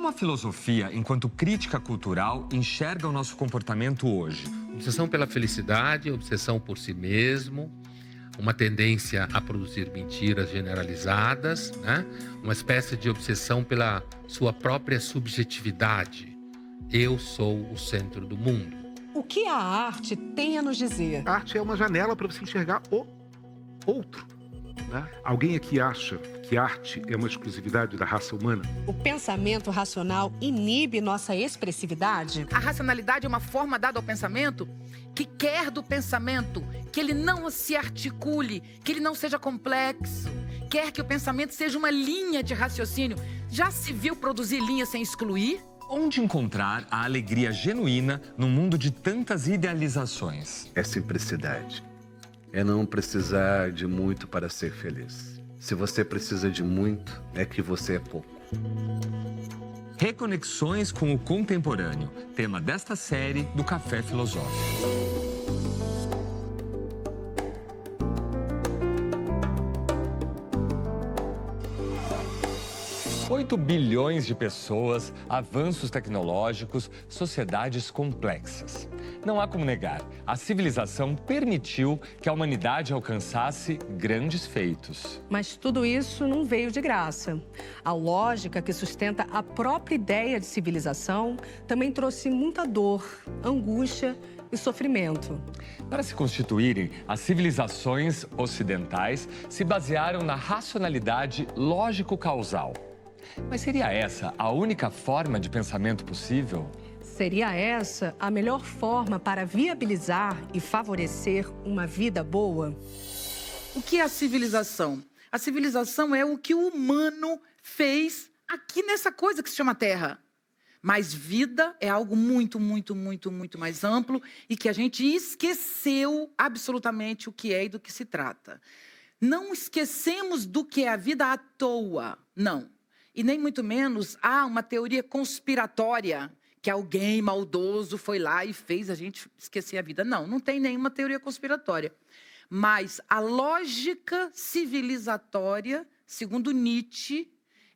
Como a filosofia, enquanto crítica cultural, enxerga o nosso comportamento hoje? Obsessão pela felicidade, obsessão por si mesmo, uma tendência a produzir mentiras generalizadas, né? Uma espécie de obsessão pela sua própria subjetividade. Eu sou o centro do mundo. O que a arte tem a nos dizer? A arte é uma janela para você enxergar o outro. Né? Alguém aqui acha que arte é uma exclusividade da raça humana? O pensamento racional inibe nossa expressividade? A racionalidade é uma forma dada ao pensamento que quer do pensamento que ele não se articule, que ele não seja complexo, quer que o pensamento seja uma linha de raciocínio. Já se viu produzir linha sem excluir? Onde encontrar a alegria genuína num mundo de tantas idealizações? É simplicidade. É não precisar de muito para ser feliz. Se você precisa de muito, é que você é pouco. Reconexões com o contemporâneo, tema desta série do Café Filosófico. 8 bilhões de pessoas, avanços tecnológicos, sociedades complexas. Não há como negar, a civilização permitiu que a humanidade alcançasse grandes feitos. Mas tudo isso não veio de graça. A lógica que sustenta a própria ideia de civilização também trouxe muita dor, angústia e sofrimento. Para se constituírem, as civilizações ocidentais se basearam na racionalidade lógico-causal. Mas seria essa a única forma de pensamento possível? Seria essa a melhor forma para viabilizar e favorecer uma vida boa? O que é a civilização? A civilização é o que o humano fez aqui nessa coisa que se chama Terra. Mas vida é algo muito, muito, muito, muito mais amplo e que a gente esqueceu absolutamente o que é e do que se trata. Não esquecemos do que é a vida à toa, não. E nem muito menos há uma teoria conspiratória que alguém maldoso foi lá e fez a gente esquecer a vida. Não, não tem nenhuma teoria conspiratória. Mas a lógica civilizatória, segundo Nietzsche,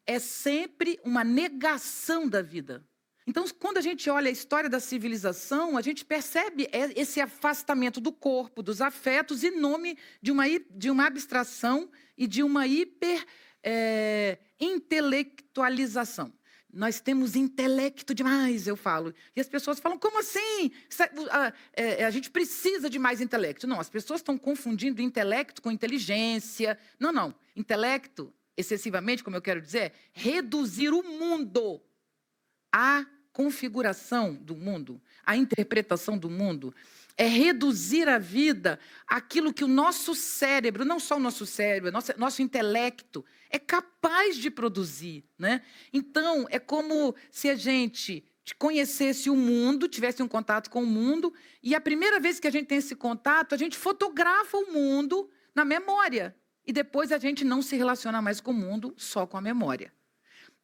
é sempre uma negação da vida. Então, quando a gente olha a história da civilização, a gente percebe esse afastamento do corpo, dos afetos, em nome de uma abstração e de uma intelectualização. Nós temos intelecto demais, eu falo. E as pessoas falam, como assim? A gente precisa de mais intelecto. Não, as pessoas estão confundindo intelecto com inteligência. Não, não. Intelecto, excessivamente, como eu quero dizer, é reduzir o mundo à configuração do mundo, à interpretação do mundo. É reduzir a vida àquilo que o nosso cérebro, não só o nosso cérebro, nosso intelecto, é capaz de produzir, né? Então, é como se a gente conhecesse o mundo, tivesse um contato com o mundo, e a primeira vez que a gente tem esse contato, a gente fotografa o mundo na memória. E depois a gente não se relaciona mais com o mundo, só com a memória.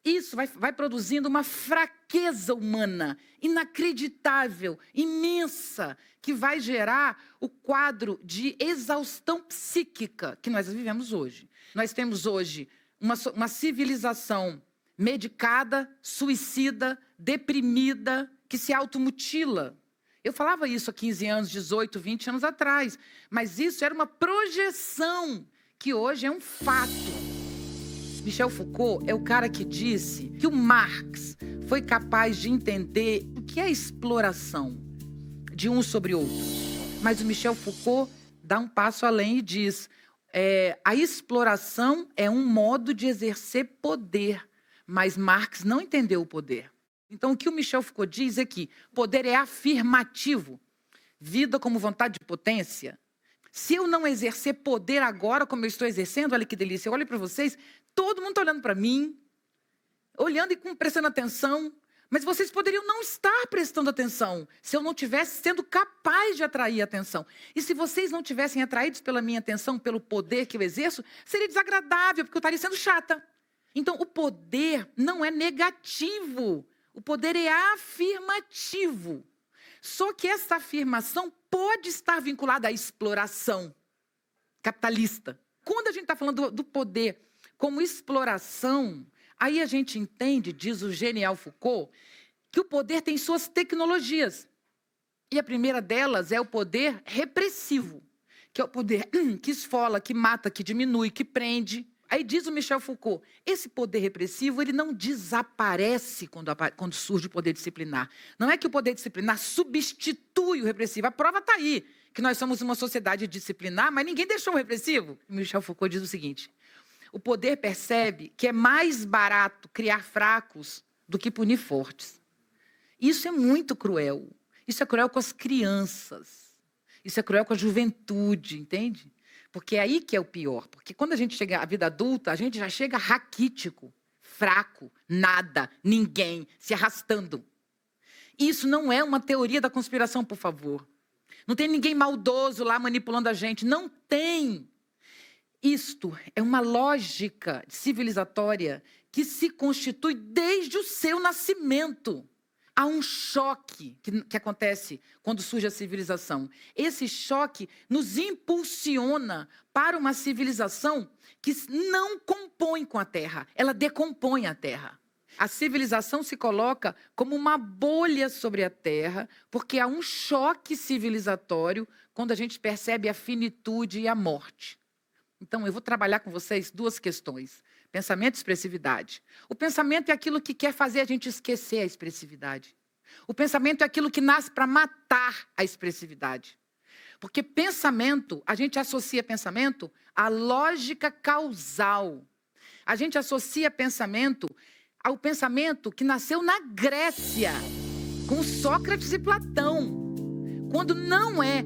Isso vai produzindo uma fraqueza humana inacreditável, imensa, que vai gerar o quadro de exaustão psíquica que nós vivemos hoje. Nós temos hoje uma civilização medicada, suicida, deprimida, que se automutila. Eu falava isso há 15 anos, 18, 20 anos atrás, mas isso era uma projeção que hoje é um fato. Michel Foucault é o cara que disse que o Marx foi capaz de entender o que é exploração de um sobre outro. Mas o Michel Foucault dá um passo além e diz: a exploração é um modo de exercer poder, mas Marx não entendeu o poder. Então, o que o Michel Foucault diz é que poder é afirmativo, vida como vontade de potência. Se eu não exercer poder agora, como eu estou exercendo, olha que delícia, eu olho para vocês, todo mundo está olhando para mim, olhando e prestando atenção, mas vocês poderiam não estar prestando atenção se eu não estivesse sendo capaz de atrair atenção. E se vocês não tivessem atraídos pela minha atenção, pelo poder que eu exerço, seria desagradável, porque eu estaria sendo chata. Então, o poder não é negativo, o poder é afirmativo. Só que essa afirmação pode estar vinculada à exploração capitalista. Quando a gente está falando do poder como exploração, Aí a gente entende, diz o genial Foucault, que o poder tem suas tecnologias. E a primeira delas é o poder repressivo, que é o poder que esfola, que mata, que diminui, que prende. Aí diz o Michel Foucault, esse poder repressivo ele não desaparece quando surge o poder disciplinar. Não é que o poder disciplinar substitui o repressivo. A prova está aí, que nós somos uma sociedade disciplinar, mas ninguém deixou o repressivo. O Michel Foucault diz o seguinte, o poder percebe que é mais barato criar fracos do que punir fortes. Isso é muito cruel. Isso é cruel com as crianças. Isso é cruel com a juventude, entende? Porque é aí que é o pior. Porque quando a gente chega à vida adulta, a gente já chega raquítico, fraco, nada, ninguém, se arrastando. Isso não é uma teoria da conspiração, por favor. Não tem ninguém maldoso lá manipulando a gente. Não tem. Isto é uma lógica civilizatória que se constitui desde o seu nascimento. Há um choque que acontece quando surge a civilização. Esse choque nos impulsiona para uma civilização que não compõe com a Terra, ela decompõe a Terra. A civilização se coloca como uma bolha sobre a Terra, porque há um choque civilizatório quando a gente percebe a finitude e a morte. Então, eu vou trabalhar com vocês duas questões. Pensamento e expressividade. O pensamento é aquilo que quer fazer a gente esquecer a expressividade. O pensamento é aquilo que nasce para matar a expressividade. Porque pensamento, a gente associa pensamento à lógica causal. A gente associa pensamento ao pensamento que nasceu na Grécia, com Sócrates e Platão. Quando não é.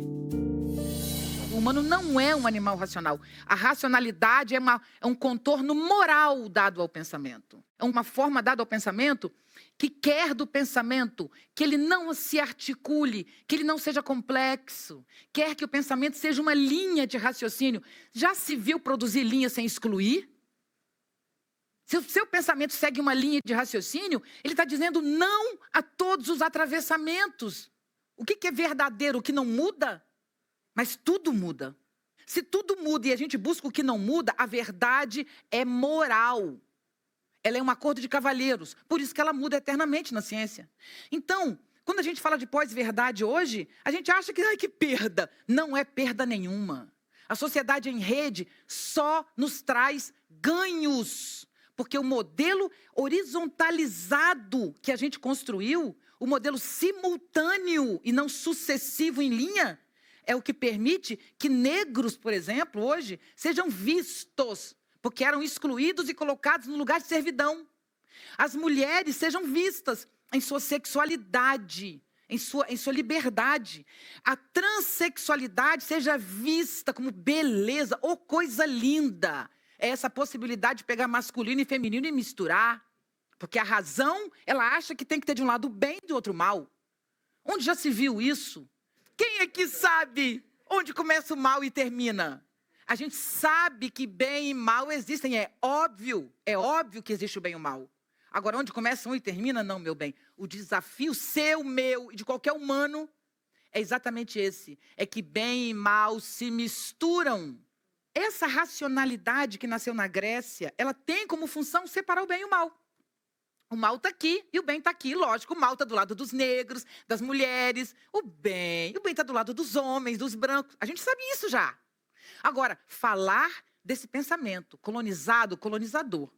O humano não é um animal racional. A racionalidade é um contorno moral dado ao pensamento. É uma forma dada ao pensamento que quer do pensamento que ele não se articule, que ele não seja complexo. Quer que o pensamento seja uma linha de raciocínio. Já se viu produzir linha sem excluir? Se o seu pensamento segue uma linha de raciocínio, ele está dizendo não a todos os atravessamentos. O que é verdadeiro, o que não muda? Mas tudo muda. Se tudo muda e a gente busca o que não muda, a verdade é moral. Ela é um acordo de cavalheiros. Por isso que ela muda eternamente na ciência. Então, quando a gente fala de pós-verdade hoje, a gente acha que perda. Não é perda nenhuma. A sociedade em rede só nos traz ganhos. Porque o modelo horizontalizado que a gente construiu, o modelo simultâneo e não sucessivo em linha, é o que permite que negros, por exemplo, hoje, sejam vistos, porque eram excluídos e colocados no lugar de servidão. As mulheres sejam vistas em sua sexualidade, em sua liberdade. A transexualidade seja vista como beleza ou coisa linda. É essa possibilidade de pegar masculino e feminino e misturar. Porque a razão, ela acha que tem que ter de um lado o bem e do outro o mal. Onde já se viu isso? Quem é que sabe onde começa o mal e termina? A gente sabe que bem e mal existem, é óbvio que existe o bem e o mal. Agora, onde começa um e termina, não, meu bem. O desafio seu, meu e de qualquer humano é exatamente esse. É que bem e mal se misturam. Essa racionalidade que nasceu na Grécia, ela tem como função separar o bem e o mal. O mal está aqui e o bem está aqui. Lógico, o mal está do lado dos negros, das mulheres. O bem está do lado dos homens, dos brancos. A gente sabe isso já. Agora, falar desse pensamento colonizado, colonizador,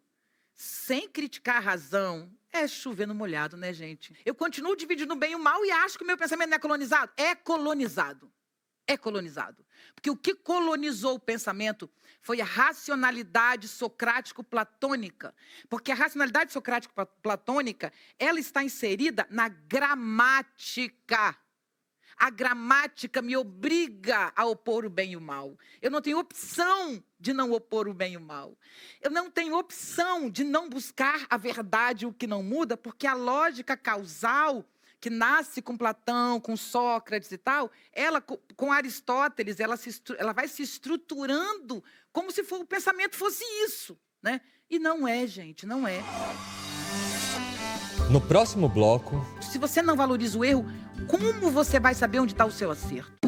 sem criticar a razão, é chover no molhado, né, gente? Eu continuo dividindo o bem e o mal e acho que o meu pensamento não é colonizado. É colonizado. É colonizado. Porque o que colonizou o pensamento foi a racionalidade socrático-platônica. Porque a racionalidade socrático-platônica, ela está inserida na gramática. A gramática me obriga a opor o bem e o mal. Eu não tenho opção de não opor o bem e o mal. Eu não tenho opção de não buscar a verdade, o que não muda, porque a lógica causal que nasce com Platão, com Sócrates e tal, ela, com Aristóteles, ela vai se estruturando como se o pensamento fosse isso, né? E não é, gente, não é. No próximo bloco... Se você não valoriza o erro, como você vai saber onde está o seu acerto?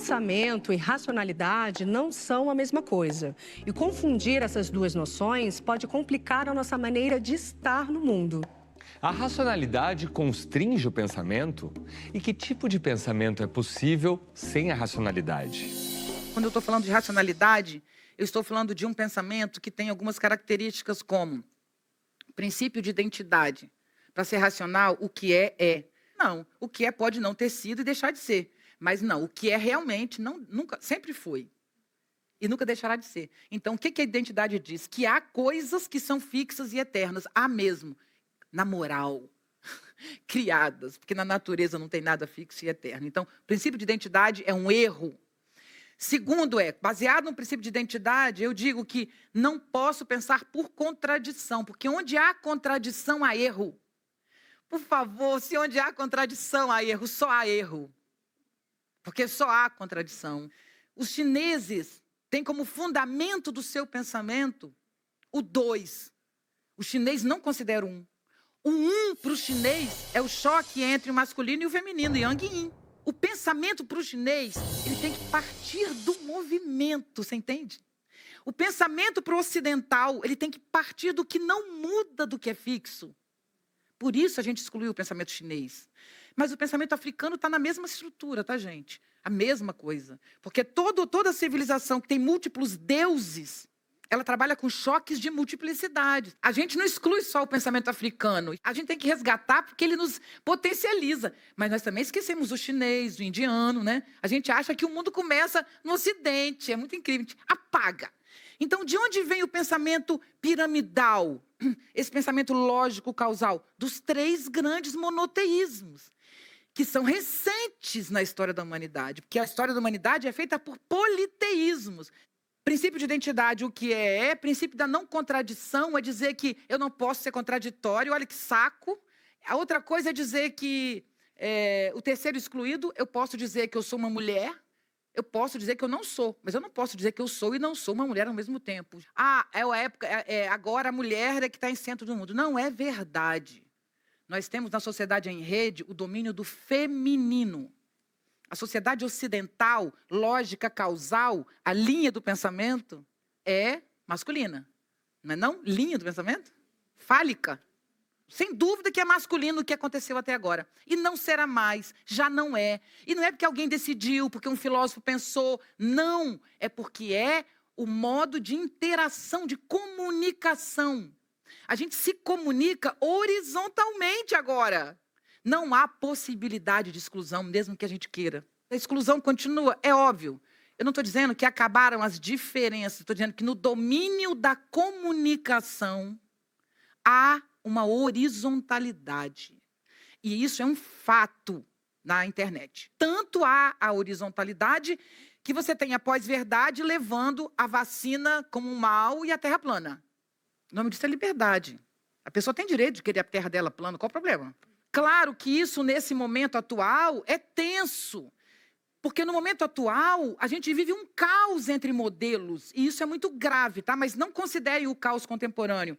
pensamento e racionalidade não são a mesma coisa. E confundir essas duas noções pode complicar a nossa maneira de estar no mundo. A racionalidade constringe o pensamento? E que tipo de pensamento é possível sem a racionalidade? Quando eu estou falando de racionalidade, eu estou falando de um pensamento que tem algumas características como princípio de identidade. Para ser racional, o que é, é. Não, o que é pode não ter sido e deixar de ser. Mas não, o que é realmente, nunca, sempre foi. E nunca deixará de ser. Então, o que a identidade diz? Que há coisas que são fixas e eternas. Há mesmo. Na moral, criadas, porque na natureza não tem nada fixo e eterno. Então, o princípio de identidade é um erro. Segundo baseado no princípio de identidade, eu digo que não posso pensar por contradição, porque onde há contradição, há erro. Por favor, se onde há contradição, há erro, só há erro. Porque só há contradição. Os chineses têm como fundamento do seu pensamento o 2. O chinês não considera o 1. O 1 para o chinês é o choque entre o masculino e o feminino, yang e yin. O pensamento para o chinês, ele tem que partir do movimento, você entende? O pensamento para o ocidental, ele tem que partir do que não muda do que é fixo. Por isso a gente excluiu o pensamento chinês. Mas o pensamento africano está na mesma estrutura, tá, gente? A mesma coisa. Porque toda civilização que tem múltiplos deuses, ela trabalha com choques de multiplicidade. A gente não exclui só o pensamento africano. A gente tem que resgatar porque ele nos potencializa. Mas nós também esquecemos o chinês, o indiano, né? A gente acha que o mundo começa no Ocidente. É muito incrível. A gente apaga. Então, de onde vem o pensamento piramidal? Esse pensamento lógico-causal? Dos 3 grandes monoteísmos, que são recentes na história da humanidade. Porque a história da humanidade é feita por politeísmos. Princípio de identidade, o que é? Princípio da não contradição é dizer que eu não posso ser contraditório, olha que saco. A outra coisa é dizer que o terceiro excluído, eu posso dizer que eu sou uma mulher, eu posso dizer que eu não sou, mas eu não posso dizer que eu sou e não sou uma mulher ao mesmo tempo. Agora a mulher é que está em centro do mundo. Não é verdade. Nós temos na sociedade em rede o domínio do feminino. A sociedade ocidental, lógica causal, a linha do pensamento é masculina. Não é não? Linha do pensamento? Fálica. Sem dúvida que é masculino o que aconteceu até agora. E não será mais, já não é. E não é porque alguém decidiu, porque um filósofo pensou. Não, é porque é o modo de interação, de comunicação. A gente se comunica horizontalmente agora. Não há possibilidade de exclusão, mesmo que a gente queira. A exclusão continua, é óbvio. Eu não estou dizendo que acabaram as diferenças, estou dizendo que no domínio da comunicação há uma horizontalidade. E isso é um fato na internet. Tanto há a horizontalidade que você tem a pós-verdade levando a vacina como um mal e a terra plana. O nome disso é liberdade. A pessoa tem direito de querer a terra dela plana, qual o problema? Claro que isso, nesse momento atual, é tenso. Porque no momento atual, a gente vive um caos entre modelos. E isso é muito grave, tá? Mas não considere o caos contemporâneo.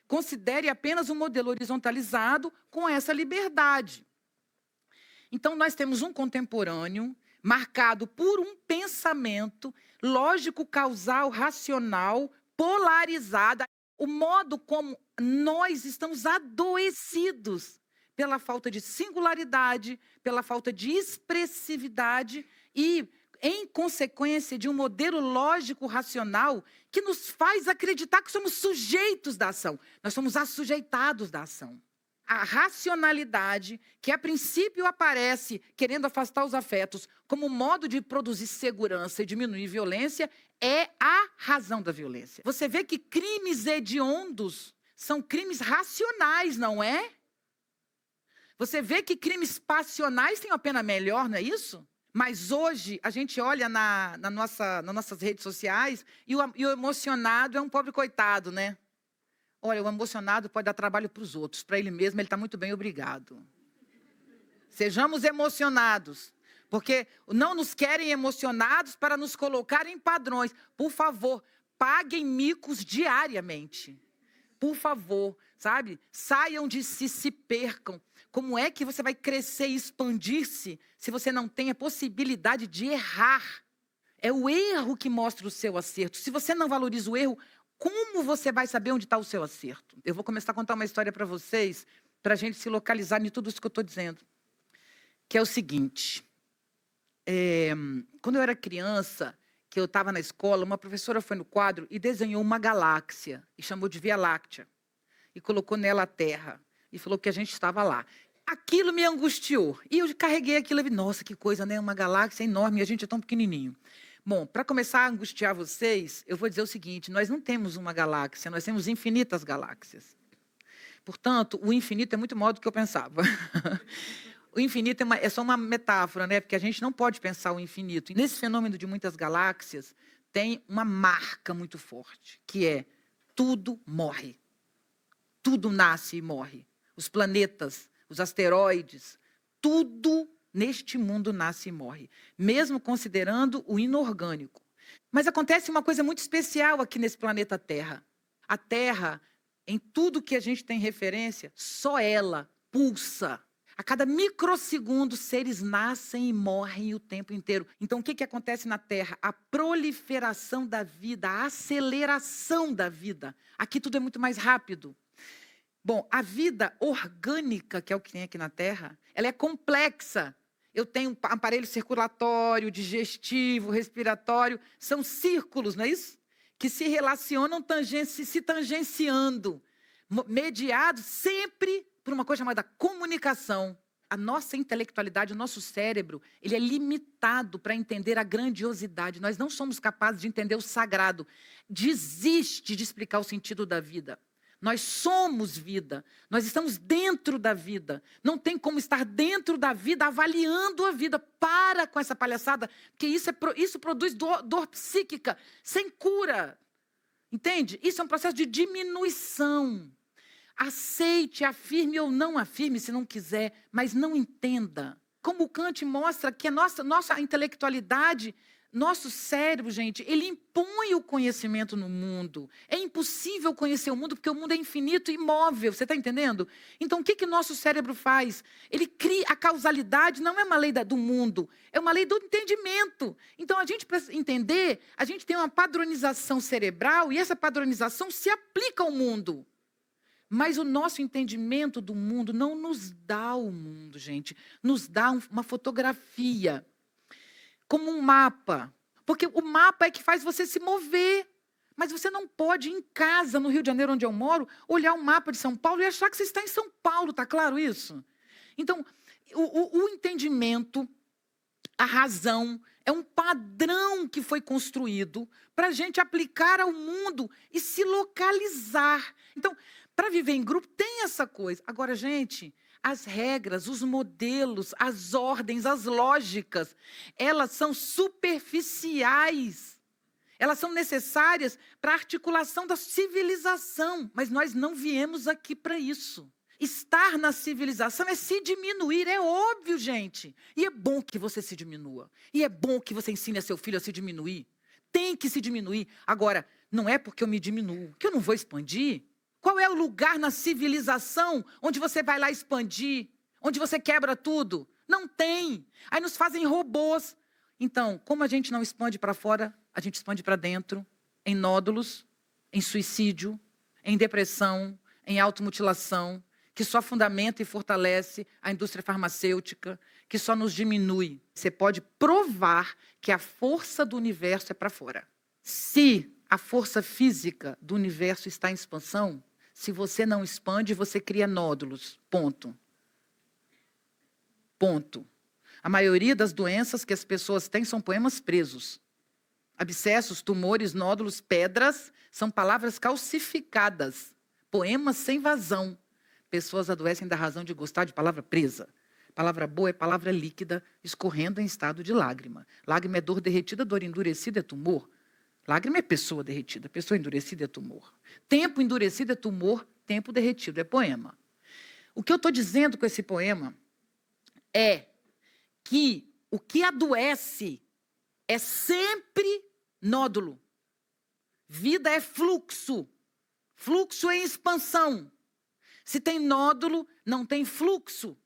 Considere apenas um modelo horizontalizado com essa liberdade. Então, nós temos um contemporâneo marcado por um pensamento lógico, causal, racional, polarizado. O modo como nós estamos adoecidos pela falta de singularidade, pela falta de expressividade e, em consequência, de um modelo lógico-racional que nos faz acreditar que somos sujeitos da ação. Nós somos assujeitados da ação. A racionalidade, que a princípio aparece querendo afastar os afetos como modo de produzir segurança e diminuir violência, é a razão da violência. Você vê que crimes hediondos são crimes racionais, não é? Você vê que crimes passionais têm uma pena melhor, não é isso? Mas hoje, a gente olha nas nossas redes sociais e o emocionado é um pobre coitado, né? Olha, o emocionado pode dar trabalho para os outros. Para ele mesmo, ele está muito bem, obrigado. Sejamos emocionados. Porque não nos querem emocionados para nos colocar em padrões. Por favor, paguem micos diariamente. Por favor, sabe? Saiam de si, se percam. Como é que você vai crescer e expandir-se se você não tem a possibilidade de errar? É o erro que mostra o seu acerto. Se você não valoriza o erro, como você vai saber onde está o seu acerto? Eu vou começar a contar uma história para vocês, para a gente se localizar em tudo isso que eu estou dizendo. Que é o seguinte. Quando eu era criança, que eu estava na escola, uma professora foi no quadro e desenhou uma galáxia, e chamou de Via Láctea, e colocou nela a Terra, e falou que a gente estava lá. Aquilo me angustiou, e eu carreguei aquilo e vi, nossa, que coisa, né? Uma galáxia enorme, e a gente é tão pequenininho. Bom, para começar a angustiar vocês, eu vou dizer o seguinte, nós não temos uma galáxia, nós temos infinitas galáxias. Portanto, o infinito é muito maior do que eu pensava. O infinito é só uma metáfora, né? Porque a gente não pode pensar o infinito. E nesse fenômeno de muitas galáxias, tem uma marca muito forte, que é tudo morre. Tudo nasce e morre. Os planetas, os asteroides, tudo neste mundo nasce e morre, mesmo considerando o inorgânico. Mas acontece uma coisa muito especial aqui nesse planeta Terra. A Terra, em tudo que a gente tem referência, só ela pulsa. A cada microsegundo, seres nascem e morrem o tempo inteiro. Então, o que acontece na Terra? A proliferação da vida, a aceleração da vida. Aqui tudo é muito mais rápido. Bom, a vida orgânica, que é o que tem aqui na Terra, ela é complexa. Eu tenho um aparelho circulatório, digestivo, respiratório. São círculos, não é isso? Que se relacionam se tangenciando. Mediados sempre por uma coisa chamada comunicação. A nossa intelectualidade, o nosso cérebro, ele é limitado para entender a grandiosidade. Nós não somos capazes de entender o sagrado. Desiste de explicar o sentido da vida. Nós somos vida, nós estamos dentro da vida. Não tem como estar dentro da vida avaliando a vida. Para com essa palhaçada, porque isso produz dor psíquica sem cura. Entende? Isso é um processo de diminuição. Aceite, afirme ou não afirme, se não quiser, mas não entenda. Como o Kant mostra que a nossa intelectualidade, nosso cérebro, gente, ele impõe o conhecimento no mundo. É impossível conhecer o mundo porque o mundo é infinito e imóvel. Você está entendendo? Então, o que nosso cérebro faz? Ele cria a causalidade, não é uma lei do mundo, é uma lei do entendimento. Então, a gente, para entender, a gente tem uma padronização cerebral e essa padronização se aplica ao mundo. Mas o nosso entendimento do mundo não nos dá o mundo, gente. Nos dá uma fotografia, como um mapa. Porque o mapa é que faz você se mover. Mas você não pode, em casa, no Rio de Janeiro, onde eu moro, olhar o mapa de São Paulo e achar que você está em São Paulo. Está claro isso? Então, o entendimento, a razão, é um padrão que foi construído para a gente aplicar ao mundo e se localizar. Então, para viver em grupo, tem essa coisa. Agora, gente, as regras, os modelos, as ordens, as lógicas, elas são superficiais. Elas são necessárias para a articulação da civilização. Mas nós não viemos aqui para isso. Estar na civilização é se diminuir, é óbvio, gente. E é bom que você se diminua. E é bom que você ensine a seu filho a se diminuir. Tem que se diminuir. Agora, não é porque eu me diminuo que eu não vou expandir. Qual é o lugar na civilização onde você vai lá expandir? Onde você quebra tudo? Não tem. Aí nos fazem robôs. Então, como a gente não expande para fora, a gente expande para dentro, em nódulos, em suicídio, em depressão, em automutilação, que só fundamenta e fortalece a indústria farmacêutica, que só nos diminui. Você pode provar que a força do universo é para fora. Se a força física do universo está em expansão, se você não expande, você cria nódulos. Ponto. Ponto. A maioria das doenças que as pessoas têm são poemas presos. Abscessos, tumores, nódulos, pedras, são palavras calcificadas. Poemas sem vazão. Pessoas adoecem da razão de gostar de palavra presa. Palavra boa é palavra líquida, escorrendo em estado de lágrima. Lágrima é dor derretida, dor endurecida é tumor. Lágrima é pessoa derretida, pessoa endurecida é tumor. Tempo endurecido é tumor, tempo derretido é poema. O que eu estou dizendo com esse poema é que o que adoece é sempre nódulo. Vida é fluxo. Fluxo é expansão. Se tem nódulo, não tem fluxo.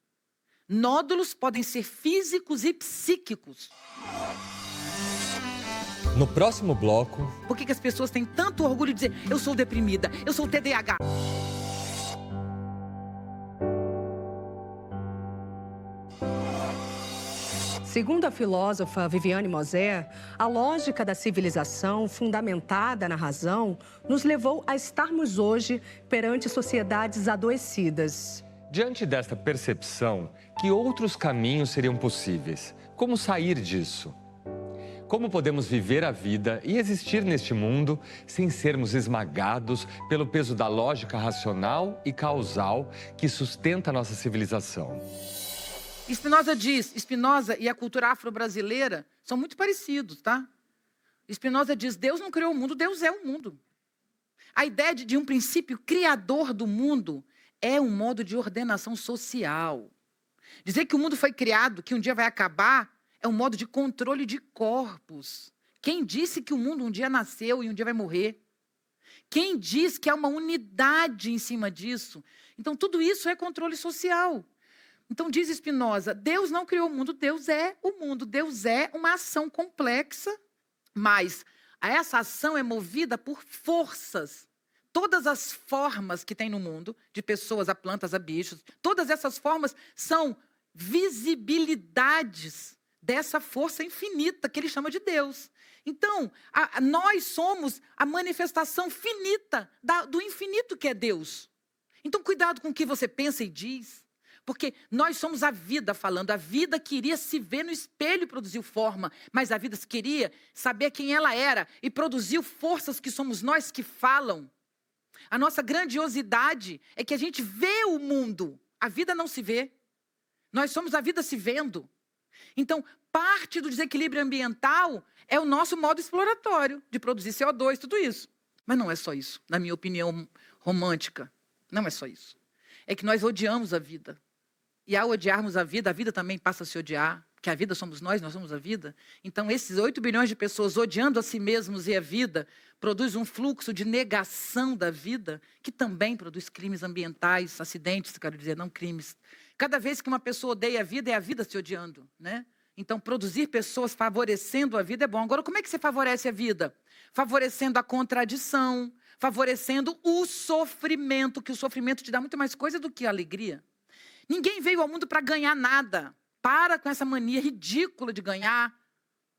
Nódulos podem ser físicos e psíquicos. No próximo bloco, Por que as pessoas têm tanto orgulho de dizer, eu sou deprimida, eu sou TDAH? Segundo a filósofa Viviane Moser, a lógica da civilização, fundamentada na razão, nos levou a estarmos hoje perante sociedades adoecidas. diante desta percepção, que outros caminhos seriam possíveis? Como sair disso? Como podemos viver a vida e existir neste mundo sem sermos esmagados pelo peso da lógica racional e causal que sustenta a nossa civilização? Spinoza e a cultura afro-brasileira são muito parecidos, tá? Spinoza diz, Deus não criou o mundo, Deus é o mundo. A ideia de um princípio criador do mundo é um modo de ordenação social. Dizer que o mundo foi criado, que um dia vai acabar, é um modo de controle de corpos. Quem disse que o mundo um dia nasceu e um dia vai morrer? Quem diz que há uma unidade em cima disso? Então, tudo isso é controle social. Então, diz Spinoza, Deus não criou o mundo, Deus é o mundo. Deus é uma ação complexa, mas essa ação é movida por forças. Todas as formas que tem no mundo, de pessoas a plantas a bichos, todas essas formas são visibilidades dessa força infinita que ele chama de Deus. Então, nós somos a manifestação finita do infinito que é Deus. Então, cuidado com o que você pensa e diz. Porque nós somos a vida falando. A vida queria se ver no espelho e produziu forma. Mas a vida queria saber quem ela era e produziu forças que somos nós que falam. A nossa grandiosidade é que a gente vê o mundo. A vida não se vê. Nós somos a vida se vendo. Então, parte do desequilíbrio ambiental é o nosso modo exploratório de produzir CO2, tudo isso. Mas não é só isso, na minha opinião romântica. Não é só isso. É que nós odiamos a vida. E ao odiarmos a vida também passa a se odiar, porque a vida somos nós somos a vida. Então, esses 8 bilhões de pessoas odiando a si mesmos e a vida, produz um fluxo de negação da vida, que também produz crimes ambientais, acidentes, quero dizer, não crimes. Cada vez que uma pessoa odeia a vida, é a vida se odiando, né? Então, produzir pessoas favorecendo a vida é bom. Agora, como é que você favorece a vida? Favorecendo a contradição, favorecendo o sofrimento, que o sofrimento te dá muito mais coisa do que a alegria. Ninguém veio ao mundo para ganhar nada. Para com essa mania ridícula de ganhar.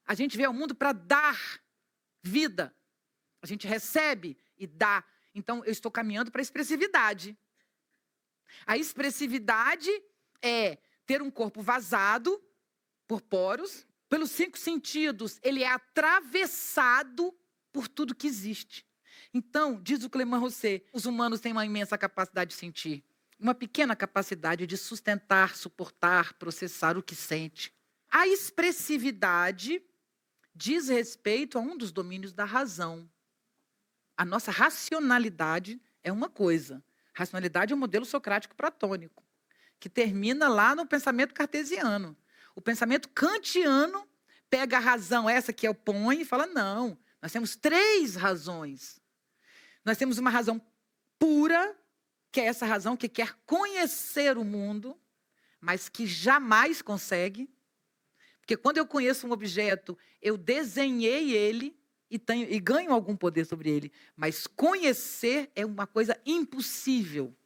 A gente veio ao mundo para dar vida. A gente recebe e dá. Então, eu estou caminhando para a expressividade. A expressividade é ter um corpo vazado por poros. Pelos 5 sentidos, ele é atravessado por tudo que existe. Então, diz o Clément Rosset, os humanos têm uma imensa capacidade de sentir. Uma pequena capacidade de sustentar, suportar, processar o que sente. A expressividade diz respeito a um dos domínios da razão. A nossa racionalidade é uma coisa. Racionalidade é um modelo socrático platônico, que termina lá no pensamento cartesiano. O pensamento kantiano pega a razão, essa que opõe, e fala, não, nós temos 3 razões. Nós temos uma razão pura, que é essa razão que quer conhecer o mundo, mas que jamais consegue. Porque quando eu conheço um objeto, eu desenhei ele e ganho algum poder sobre ele. Mas conhecer é uma coisa impossível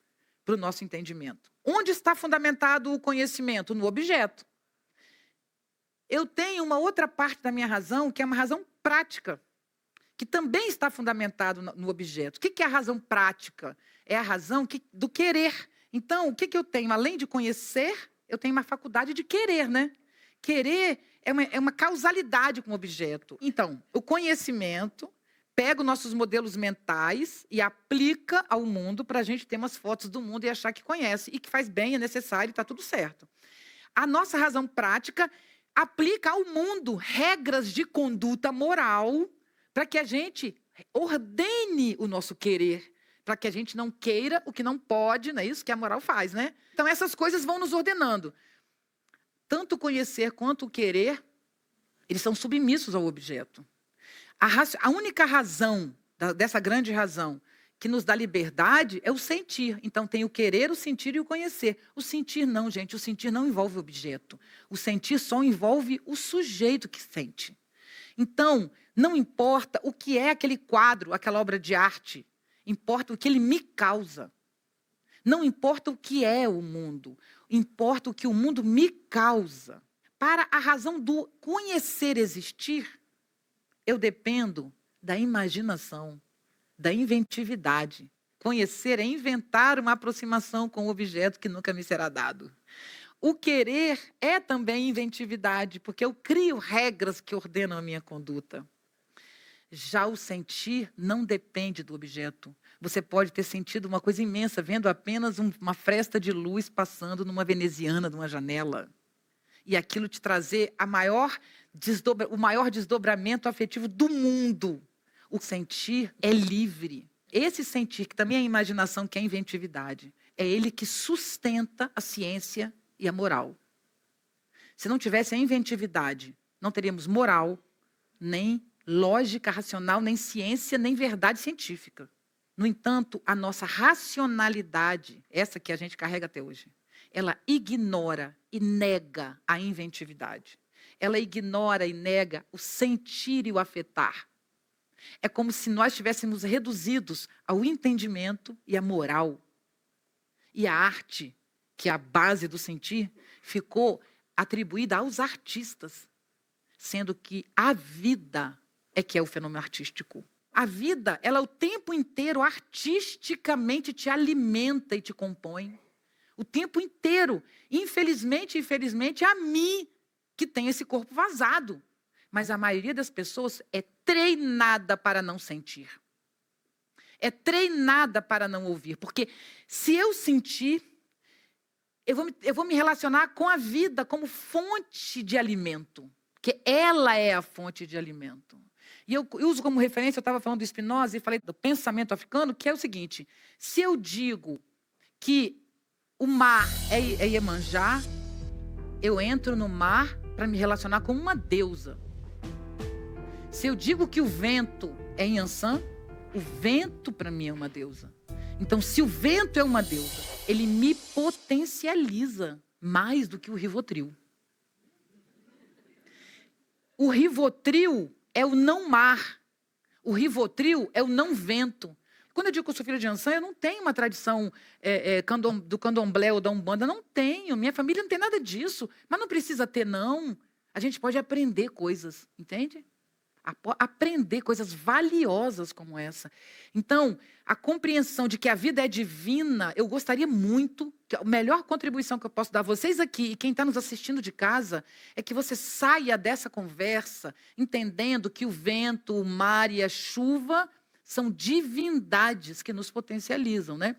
para o nosso entendimento. Onde está fundamentado o conhecimento? No objeto. Eu tenho uma outra parte da minha razão, que é uma razão prática, que também está fundamentado no objeto. O que é a razão prática? É a razão do querer. Então, o que eu tenho? Além de conhecer, eu tenho uma faculdade de querer, né? Querer é uma causalidade com o objeto. Então, o conhecimento pega os nossos modelos mentais e aplica ao mundo para a gente ter umas fotos do mundo e achar que conhece. E que faz bem, é necessário, está tudo certo. A nossa razão prática aplica ao mundo regras de conduta moral para que a gente ordene o nosso querer, para que a gente não queira o que não pode, não é isso que a moral faz, né? Então, essas coisas vão nos ordenando. Tanto o conhecer quanto o querer, eles são submissos ao objeto. A única razão, dessa grande razão, que nos dá liberdade é o sentir. Então, tem o querer, o sentir e o conhecer. O sentir não, gente. O sentir não envolve o objeto. O sentir só envolve o sujeito que sente. Então, não importa o que é aquele quadro, aquela obra de arte. Importa o que ele me causa. Não importa o que é o mundo. Importa o que o mundo me causa. Para a razão do conhecer existir, eu dependo da imaginação, da inventividade. Conhecer é inventar uma aproximação com o objeto que nunca me será dado. O querer é também inventividade, porque eu crio regras que ordenam a minha conduta. Já o sentir não depende do objeto. Você pode ter sentido uma coisa imensa, vendo apenas uma fresta de luz passando numa veneziana, numa janela. E aquilo te trazer o maior desdobramento afetivo do mundo. O sentir é livre. Esse sentir, que também é a imaginação, que é a inventividade, é ele que sustenta a ciência e a moral. Se não tivesse a inventividade, não teríamos moral, nem lógica racional, nem ciência, nem verdade científica. No entanto, a nossa racionalidade, essa que a gente carrega até hoje, ela ignora e nega a inventividade. Ela ignora e nega o sentir e o afetar. É como se nós estivéssemos reduzidos ao entendimento e à moral. E a arte, que é a base do sentir, ficou atribuída aos artistas, sendo que a vida é que é o fenômeno artístico. A vida, ela o tempo inteiro artisticamente te alimenta e te compõe. O tempo inteiro. Infelizmente, é a mim que tem esse corpo vazado. Mas a maioria das pessoas é treinada para não sentir. É treinada para não ouvir. Porque se eu sentir, eu vou me relacionar com a vida como fonte de alimento. Porque ela é a fonte de alimento. E eu uso como referência, eu estava falando do Spinoza e falei do pensamento africano, que é o seguinte: se eu digo que o mar é Iemanjá, eu entro no mar para me relacionar com uma deusa. Se eu digo que o vento é Yansan, o vento para mim é uma deusa. Então, se o vento é uma deusa, ele me potencializa mais do que o Rivotril. O Rivotril é o não mar. O Rivotril é o não vento. Quando eu digo que eu sou filha de Yansan, eu não tenho uma tradição do candomblé ou da Umbanda. Não tenho. Minha família não tem nada disso. Mas não precisa ter, não. A gente pode aprender coisas, entende? Aprender coisas valiosas como essa. Então, a compreensão de que a vida é divina, eu gostaria muito, que a melhor contribuição que eu posso dar a vocês aqui e quem está nos assistindo de casa, é que você saia dessa conversa entendendo que o vento, o mar e a chuva são divindades que nos potencializam, né?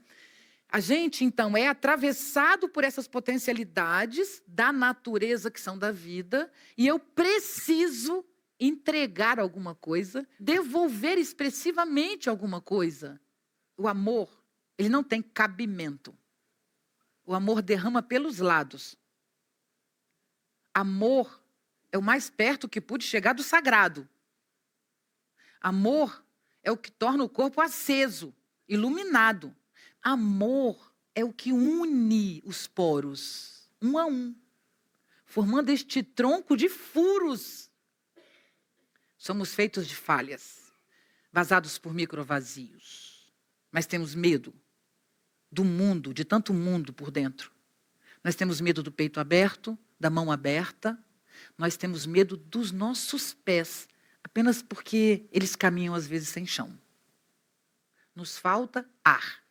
A gente, então, é atravessado por essas potencialidades da natureza que são da vida, e eu preciso entregar alguma coisa, devolver expressivamente alguma coisa. O amor, ele não tem cabimento. O amor derrama pelos lados. Amor é o mais perto que pude chegar do sagrado. Amor é o que torna o corpo aceso, iluminado. Amor é o que une os poros, um a um, formando este tronco de furos. Somos feitos de falhas, vazados por microvazios. Mas temos medo do mundo, de tanto mundo por dentro. Nós temos medo do peito aberto, da mão aberta. Nós temos medo dos nossos pés, apenas porque eles caminham às vezes sem chão. Nos falta ar.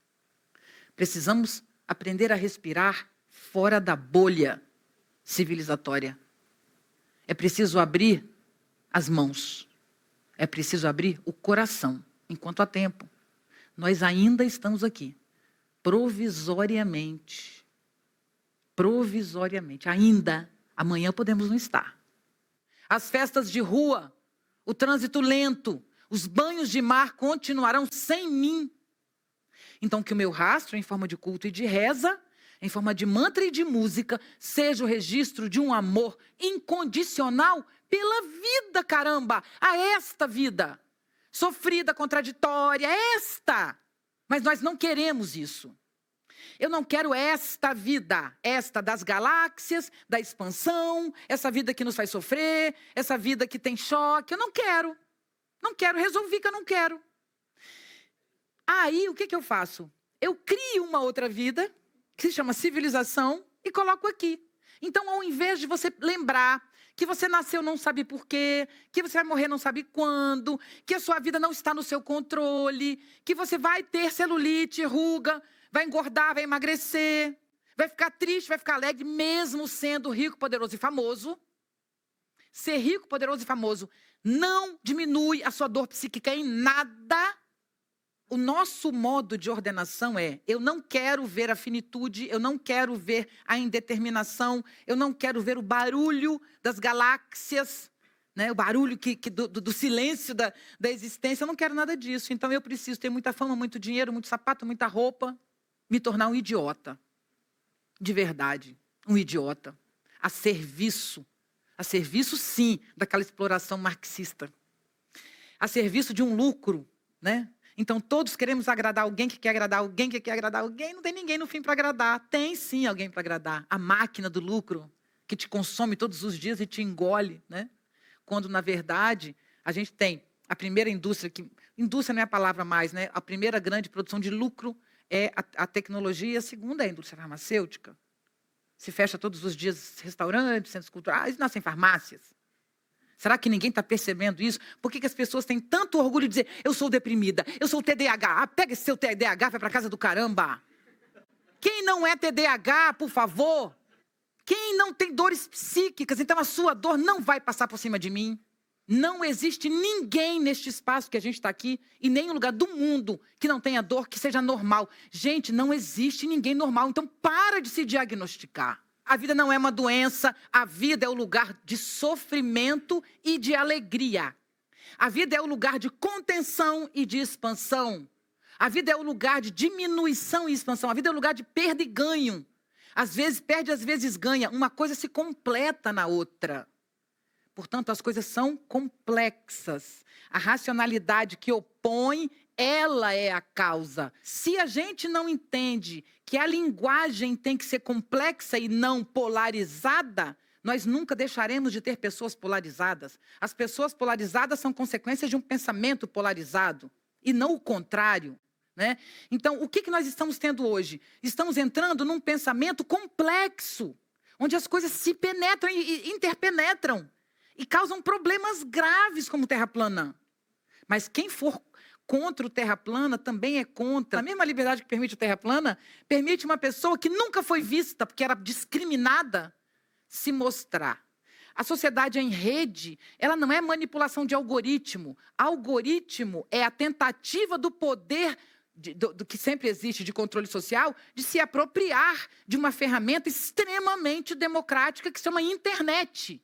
Precisamos aprender a respirar fora da bolha civilizatória. É preciso abrir as mãos. É preciso abrir o coração, enquanto há tempo. Nós ainda estamos aqui, provisoriamente. Provisoriamente. Ainda, amanhã podemos não estar. As festas de rua, o trânsito lento, os banhos de mar continuarão sem mim. Então, que o meu rastro, em forma de culto e de reza, em forma de mantra e de música, seja o registro de um amor incondicional pela vida, caramba, a esta vida, sofrida, contraditória, esta. Mas nós não queremos isso. Eu não quero esta vida, esta das galáxias, da expansão, essa vida que nos faz sofrer, essa vida que tem choque. Eu não quero. Não quero, resolvi que eu não quero. Aí, o que eu faço? Eu crio uma outra vida, que se chama civilização, e coloco aqui. Então, ao invés de você lembrar que você nasceu não sabe por quê, que você vai morrer não sabe quando, que a sua vida não está no seu controle, que você vai ter celulite, ruga, vai engordar, vai emagrecer, vai ficar triste, vai ficar alegre, mesmo sendo rico, poderoso e famoso. Ser rico, poderoso e famoso não diminui a sua dor psíquica em nada. O nosso modo de ordenação é: eu não quero ver a finitude, eu não quero ver a indeterminação, eu não quero ver o barulho das galáxias, né? O barulho do silêncio da existência. Eu não quero nada disso. Então eu preciso ter muita fama, muito dinheiro, muito sapato, muita roupa, me tornar um idiota. De verdade, um idiota. A serviço sim, daquela exploração marxista. A serviço de um lucro, né? Então, todos queremos agradar alguém que quer agradar alguém que quer agradar alguém. Não tem ninguém no fim para agradar. Tem, sim, alguém para agradar. A máquina do lucro, que te consome todos os dias e te engole, né? Quando, na verdade, a gente tem a primeira indústria, que indústria não é a palavra mais, né? A primeira grande produção de lucro é a tecnologia, a segunda é a indústria farmacêutica. Se fecha todos os dias restaurantes, centros culturais, nascem farmácias. Será que ninguém está percebendo isso? Por que as pessoas têm tanto orgulho de dizer: eu sou deprimida, eu sou TDAH. Ah, pega esse seu TDAH, vai para casa do caramba. Quem não é TDAH, por favor? Quem não tem dores psíquicas, então a sua dor não vai passar por cima de mim. Não existe ninguém neste espaço que a gente está aqui, e nem em lugar do mundo, que não tenha dor, que seja normal. Gente, não existe ninguém normal, então para de se diagnosticar. A vida não é uma doença, a vida é o lugar de sofrimento e de alegria. A vida é o lugar de contenção e de expansão. A vida é o lugar de diminuição e expansão. A vida é o lugar de perda e ganho. Às vezes perde, às vezes ganha. Uma coisa se completa na outra. Portanto, as coisas são complexas. A racionalidade que opõe, ela é a causa. Se a gente não entende que a linguagem tem que ser complexa e não polarizada, nós nunca deixaremos de ter pessoas polarizadas. As pessoas polarizadas são consequências de um pensamento polarizado, e não o contrário, né? Então, o que nós estamos tendo hoje? Estamos entrando num pensamento complexo, onde as coisas se penetram e interpenetram, e causam problemas graves como terra plana. Mas quem for contra o terra plana também é contra. A mesma liberdade que permite o terra plana, permite uma pessoa que nunca foi vista, porque era discriminada, se mostrar. A sociedade em rede, ela não é manipulação de algoritmo. Algoritmo é a tentativa do poder, do que sempre existe de controle social, de se apropriar de uma ferramenta extremamente democrática que se chama internet.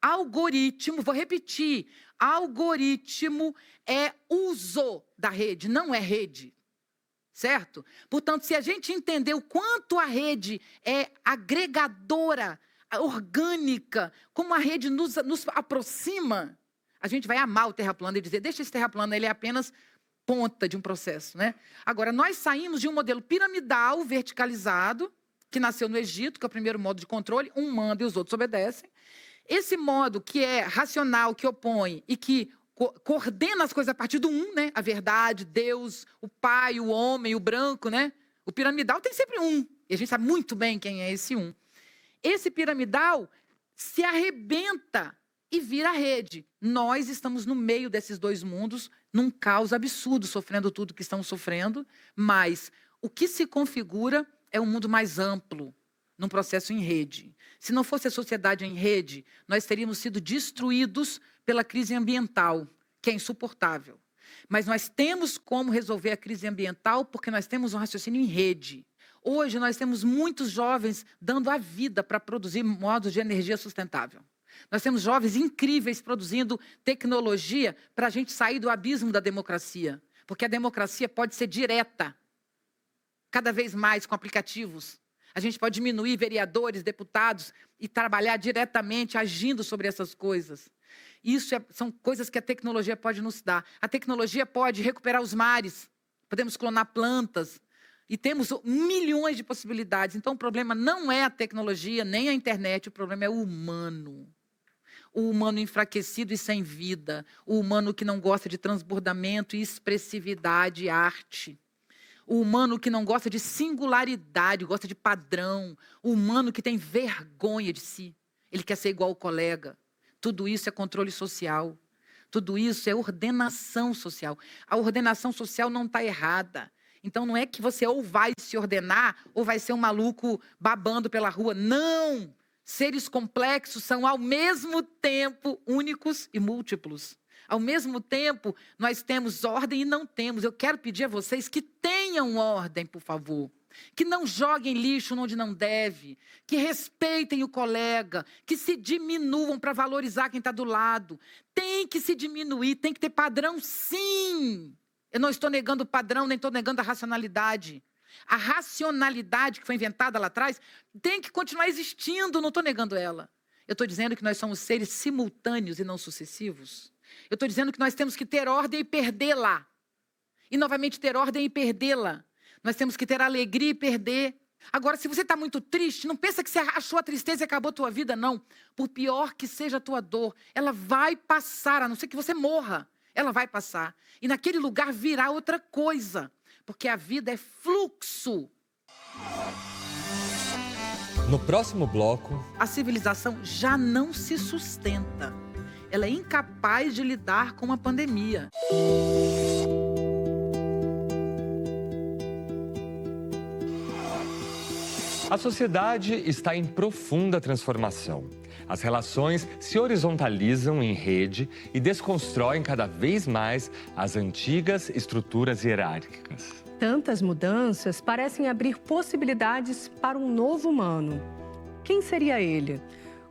Algoritmo, vou repetir, algoritmo é uso da rede, não é rede, certo? Portanto, se a gente entender o quanto a rede é agregadora, orgânica, como a rede nos aproxima, a gente vai amar o terra plana e dizer: deixa esse terra plana, ele é apenas ponta de um processo, né? Agora, nós saímos de um modelo piramidal, verticalizado, que nasceu no Egito, que é o primeiro modo de controle, um manda e os outros obedecem. Esse modo que é racional, que opõe e que coordena as coisas a partir do um, né? A verdade, Deus, o Pai, o homem, o branco, né? O piramidal tem sempre um. E a gente sabe muito bem quem é esse um. Esse piramidal se arrebenta e vira rede. Nós estamos no meio desses dois mundos, num caos absurdo, sofrendo tudo que estamos sofrendo, mas o que se configura é um mundo mais amplo, num processo em rede. Se não fosse a sociedade em rede, nós teríamos sido destruídos pela crise ambiental, que é insuportável. Mas nós temos como resolver a crise ambiental porque nós temos um raciocínio em rede. Hoje nós temos muitos jovens dando a vida para produzir modos de energia sustentável. Nós temos jovens incríveis produzindo tecnologia para a gente sair do abismo da democracia. Porque a democracia pode ser direta, cada vez mais com aplicativos. A gente pode diminuir vereadores, deputados e trabalhar diretamente agindo sobre essas coisas. Isso são coisas que a tecnologia pode nos dar. A tecnologia pode recuperar os mares, podemos clonar plantas e temos milhões de possibilidades. Então, o problema não é a tecnologia, nem a internet, o problema é o humano. O humano enfraquecido e sem vida, o humano que não gosta de transbordamento e expressividade e arte. O humano que não gosta de singularidade, gosta de padrão. O humano que tem vergonha de si. Ele quer ser igual ao colega. Tudo isso é controle social. Tudo isso é ordenação social. A ordenação social não está errada. Então, não é que você ou vai se ordenar ou vai ser um maluco babando pela rua. Não! Seres complexos são, ao mesmo tempo, únicos e múltiplos. Ao mesmo tempo, nós temos ordem e não temos. Eu quero pedir a vocês que tenham ordem, por favor. Que não joguem lixo onde não deve. Que respeitem o colega. Que se diminuam para valorizar quem está do lado. Tem que se diminuir, tem que ter padrão, sim. Eu não estou negando o padrão, nem estou negando a racionalidade. A racionalidade que foi inventada lá atrás tem que continuar existindo, não estou negando ela. Eu estou dizendo que nós somos seres simultâneos e não sucessivos. Eu estou dizendo que nós temos que ter ordem e perdê-la. E novamente ter ordem e perdê-la. Nós temos que ter alegria e perder. Agora, se você está muito triste, não pensa que você achou a tristeza e acabou a tua vida, não. Por pior que seja a tua dor, ela vai passar, a não ser que você morra. Ela vai passar. E naquele lugar virá outra coisa. Porque a vida é fluxo. No próximo bloco... A civilização já não se sustenta. Ela é incapaz de lidar com a pandemia. A sociedade está em profunda transformação. As relações se horizontalizam em rede e desconstroem cada vez mais as antigas estruturas hierárquicas. Tantas mudanças parecem abrir possibilidades para um novo humano. Quem seria ele?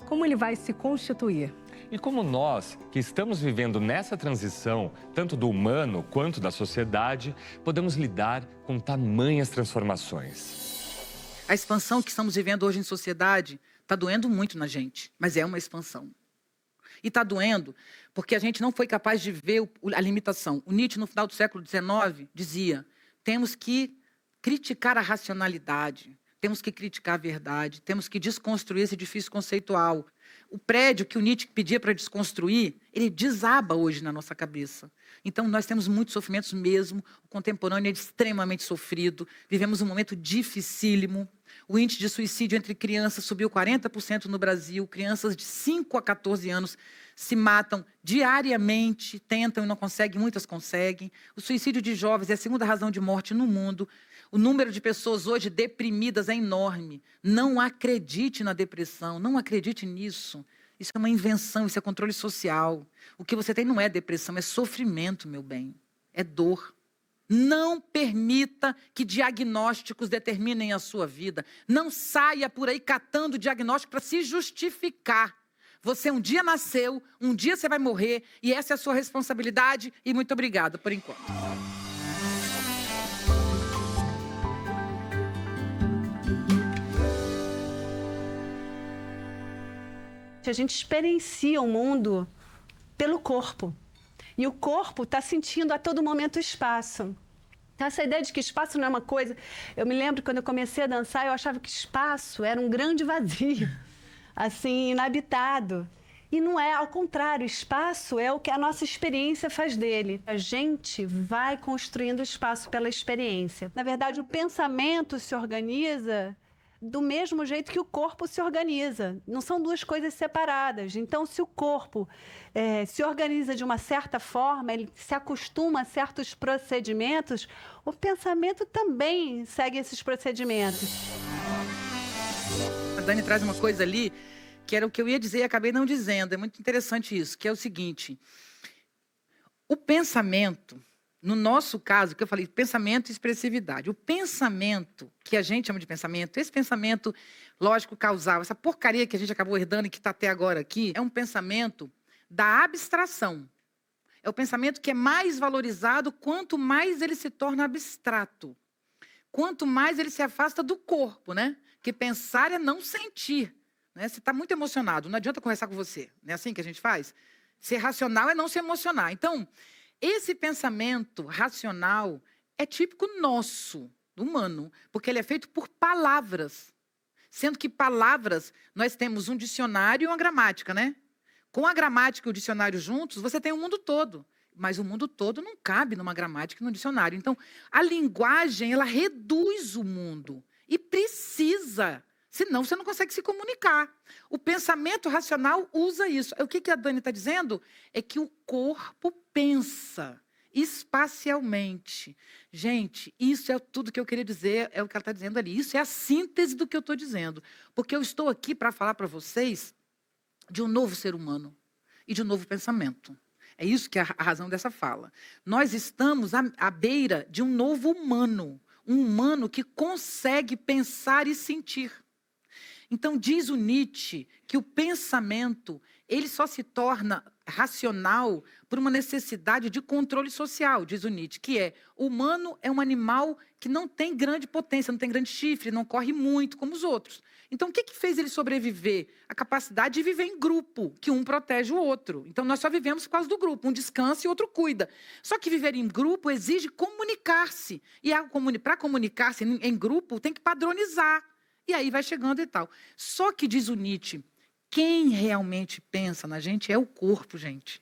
Como ele vai se constituir? E como nós, que estamos vivendo nessa transição, tanto do humano quanto da sociedade, podemos lidar com tamanhas transformações? A expansão que estamos vivendo hoje em sociedade está doendo muito na gente, mas é uma expansão. E está doendo porque a gente não foi capaz de ver a limitação. O Nietzsche, no final do século XIX, dizia: temos que criticar a racionalidade, temos que criticar a verdade, temos que desconstruir esse edifício conceitual. O prédio que o Nietzsche pedia para desconstruir, ele desaba hoje na nossa cabeça. Então, nós temos muitos sofrimentos mesmo. O contemporâneo é extremamente sofrido. Vivemos um momento dificílimo. O índice de suicídio entre crianças subiu 40% no Brasil. Crianças de 5 a 14 anos se matam diariamente, tentam e não conseguem, muitas conseguem. O suicídio de jovens é a segunda razão de morte no mundo. O número de pessoas hoje deprimidas é enorme. Não acredite na depressão, não acredite nisso. Isso é uma invenção, isso é controle social. O que você tem não é depressão, é sofrimento, meu bem. É dor. Não permita que diagnósticos determinem a sua vida. Não saia por aí catando diagnóstico para se justificar. Você um dia nasceu, um dia você vai morrer, e essa é a sua responsabilidade. E muito obrigada por enquanto. A gente experiencia o mundo pelo corpo. E o corpo está sentindo a todo momento o espaço. Então, essa ideia de que espaço não é uma coisa... Eu me lembro, quando eu comecei a dançar, eu achava que espaço era um grande vazio, assim, inabitado. E não é, ao contrário, espaço é o que a nossa experiência faz dele. A gente vai construindo espaço pela experiência. Na verdade, o pensamento se organiza do mesmo jeito que o corpo se organiza. Não são duas coisas separadas. Então, se o corpo se organiza de uma certa forma, ele se acostuma a certos procedimentos, o pensamento também segue esses procedimentos. A Dani traz uma coisa ali, que era o que eu ia dizer e acabei não dizendo. É muito interessante isso, que é o seguinte: o pensamento, no nosso caso, que eu falei, pensamento e expressividade. O pensamento, que a gente chama de pensamento, esse pensamento lógico causal, essa porcaria que a gente acabou herdando e que está até agora aqui, é um pensamento da abstração. É o pensamento que é mais valorizado quanto mais ele se torna abstrato. Quanto mais ele se afasta do corpo, né? Que pensar é não sentir. Né? Você está muito emocionado, não adianta conversar com você. Não é assim que a gente faz? Ser racional é não se emocionar. Então, esse pensamento racional é típico nosso, humano, porque ele é feito por palavras. Sendo que palavras, nós temos um dicionário e uma gramática, né? Com a gramática e o dicionário juntos, você tem o mundo todo. Mas o mundo todo não cabe numa gramática e num dicionário. Então, a linguagem, ela reduz o mundo. E precisa. Senão, você não consegue se comunicar. O pensamento racional usa isso. O que a Dani está dizendo? É que o corpo pensa espacialmente. Gente, isso é tudo que eu queria dizer, é o que ela está dizendo ali. Isso é a síntese do que eu estou dizendo. Porque eu estou aqui para falar para vocês de um novo ser humano e de um novo pensamento. É isso que é a razão dessa fala. Nós estamos à beira de um novo humano. Um humano que consegue pensar e sentir. Então, diz o Nietzsche que o pensamento ele só se torna racional por uma necessidade de controle social, diz o Nietzsche, que é, o humano é um animal que não tem grande potência, não tem grande chifre, não corre muito como os outros. Então, o que fez ele sobreviver? A capacidade de viver em grupo, que um protege o outro. Então, nós só vivemos por causa do grupo, um descansa e o outro cuida. Só que viver em grupo exige comunicar-se. E para comunicar-se em grupo, tem que padronizar. E aí vai chegando e tal. Só que, diz o Nietzsche, quem realmente pensa na gente é o corpo, gente.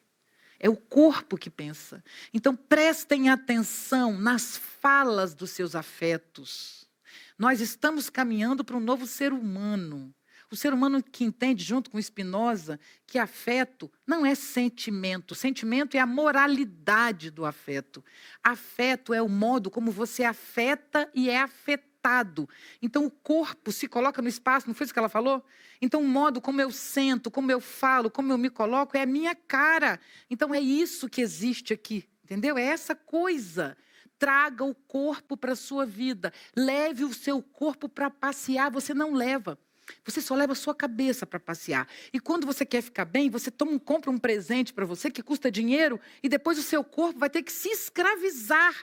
É o corpo que pensa. Então, prestem atenção nas falas dos seus afetos. Nós estamos caminhando para um novo ser humano. O ser humano que entende, junto com Spinoza, que afeto não é sentimento. Sentimento é a moralidade do afeto. Afeto é o modo como você afeta e é afetado. Então, o corpo se coloca no espaço, não foi isso que ela falou? Então, o modo como eu sento, como eu falo, como eu me coloco, é a minha cara. Então, é isso que existe aqui, entendeu? É essa coisa. Traga o corpo para a sua vida. Leve o seu corpo para passear. Você não leva. Você só leva a sua cabeça para passear. E quando você quer ficar bem, você compra um presente para você que custa dinheiro e depois o seu corpo vai ter que se escravizar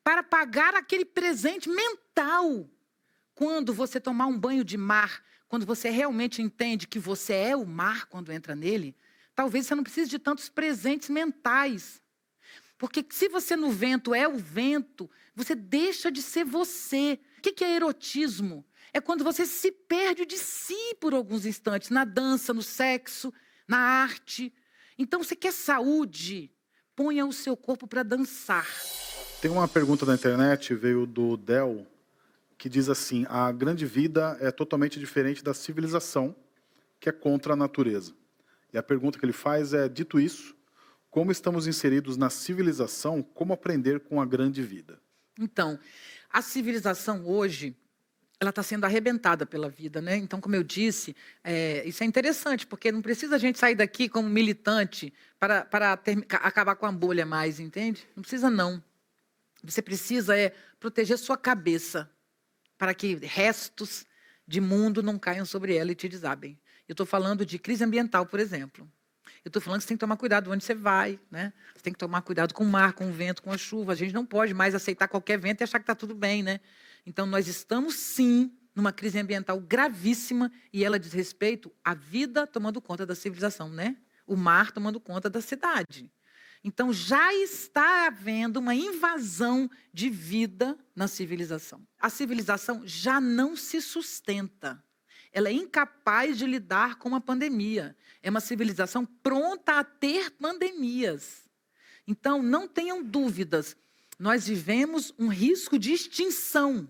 para pagar aquele presente mental. Quando você tomar um banho de mar, quando você realmente entende que você é o mar quando entra nele, talvez você não precise de tantos presentes mentais. Porque se você no vento é o vento, você deixa de ser você. O que é erotismo? É quando você se perde de si por alguns instantes, na dança, no sexo, na arte. Então, você quer saúde? Ponha o seu corpo para dançar. Tem uma pergunta na internet, veio do Del, que diz assim, a grande vida é totalmente diferente da civilização, que é contra a natureza. E a pergunta que ele faz é, dito isso, como estamos inseridos na civilização, como aprender com a grande vida? Então, a civilização hoje, ela está sendo arrebentada pela vida, né? Então, como eu disse, isso é interessante, porque não precisa a gente sair daqui como militante para acabar com a bolha mais, entende? Não precisa, não. Você precisa proteger sua cabeça para que restos de mundo não caiam sobre ela e te desabem. Eu estou falando de crise ambiental, por exemplo. Eu estou falando que você tem que tomar cuidado onde você vai, né? Você tem que tomar cuidado com o mar, com o vento, com a chuva. A gente não pode mais aceitar qualquer vento e achar que está tudo bem, né? Então, nós estamos, sim, numa crise ambiental gravíssima e ela diz respeito à vida tomando conta da civilização, né? O mar tomando conta da cidade. Então, já está havendo uma invasão de vida na civilização. A civilização já não se sustenta. Ela é incapaz de lidar com uma pandemia. É uma civilização pronta a ter pandemias. Então, não tenham dúvidas. Nós vivemos um risco de extinção.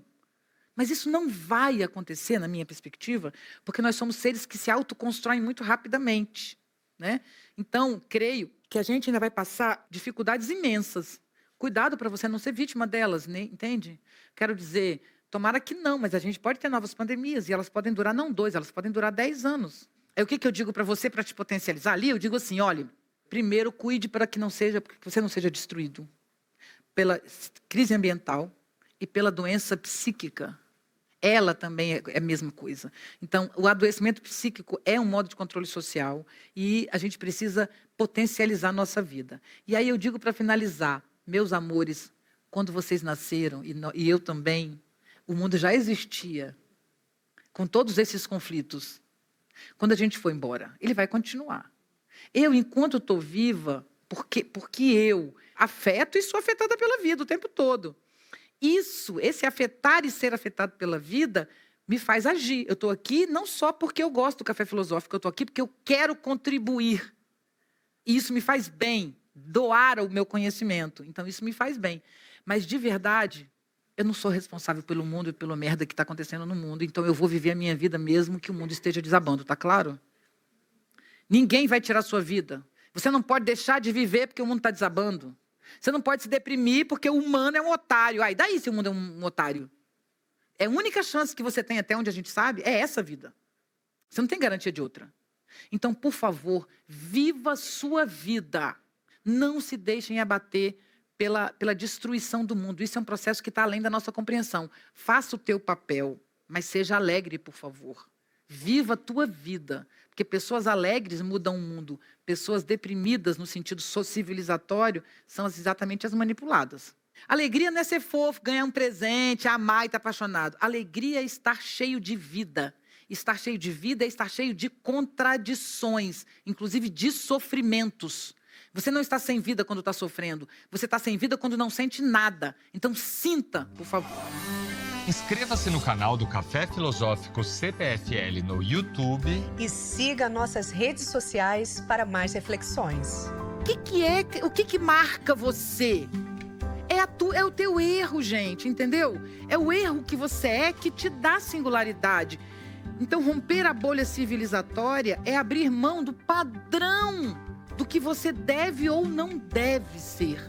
Mas isso não vai acontecer, na minha perspectiva, porque nós somos seres que se autoconstroem muito rapidamente, né? Então, creio que a gente ainda vai passar dificuldades imensas. Cuidado para você não ser vítima delas, né? Entende? Quero dizer, tomara que não, mas a gente pode ter novas pandemias e elas podem durar não 2, elas podem durar 10 anos. É o que eu digo para você para te potencializar ali? Eu digo assim, olha, primeiro cuide para que você não seja destruído pela crise ambiental e pela doença psíquica. Ela também é a mesma coisa. Então, o adoecimento psíquico é um modo de controle social e a gente precisa potencializar a nossa vida. E aí eu digo para finalizar, meus amores, quando vocês nasceram, e eu também, o mundo já existia, com todos esses conflitos. Quando a gente for embora, ele vai continuar. Eu, enquanto estou viva, porque eu afeto e sou afetada pela vida o tempo todo. esse afetar e ser afetado pela vida, me faz agir. Eu estou aqui não só porque eu gosto do Café Filosófico, eu estou aqui porque eu quero contribuir. E isso me faz bem, doar o meu conhecimento. Então, isso me faz bem. Mas, de verdade, eu não sou responsável pelo mundo e pela merda que está acontecendo no mundo. Então, eu vou viver a minha vida mesmo que o mundo esteja desabando, tá claro? Ninguém vai tirar a sua vida. Você não pode deixar de viver porque o mundo está desabando. Você não pode se deprimir porque o humano é um otário. Ai, daí se o mundo é um otário? É a única chance que você tem, até onde a gente sabe, é essa vida. Você não tem garantia de outra. Então, por favor, viva a sua vida. Não se deixem abater pela destruição do mundo. Isso é um processo que está além da nossa compreensão. Faça o teu papel, mas seja alegre, por favor. Viva a tua vida. Porque pessoas alegres mudam o mundo. Pessoas deprimidas, no sentido civilizatório, são exatamente as manipuladas. Alegria não é ser fofo, ganhar um presente, amar e estar apaixonado. Alegria é estar cheio de vida. Estar cheio de vida é estar cheio de contradições, inclusive de sofrimentos. Você não está sem vida quando está sofrendo. Você está sem vida quando não sente nada. Então, sinta, por favor. Inscreva-se no canal do Café Filosófico CPFL no YouTube. E siga nossas redes sociais para mais reflexões. O que marca você? É o teu erro, gente, entendeu? É o erro que você é que te dá singularidade. Então, romper a bolha civilizatória é abrir mão do padrão do que você deve ou não deve ser.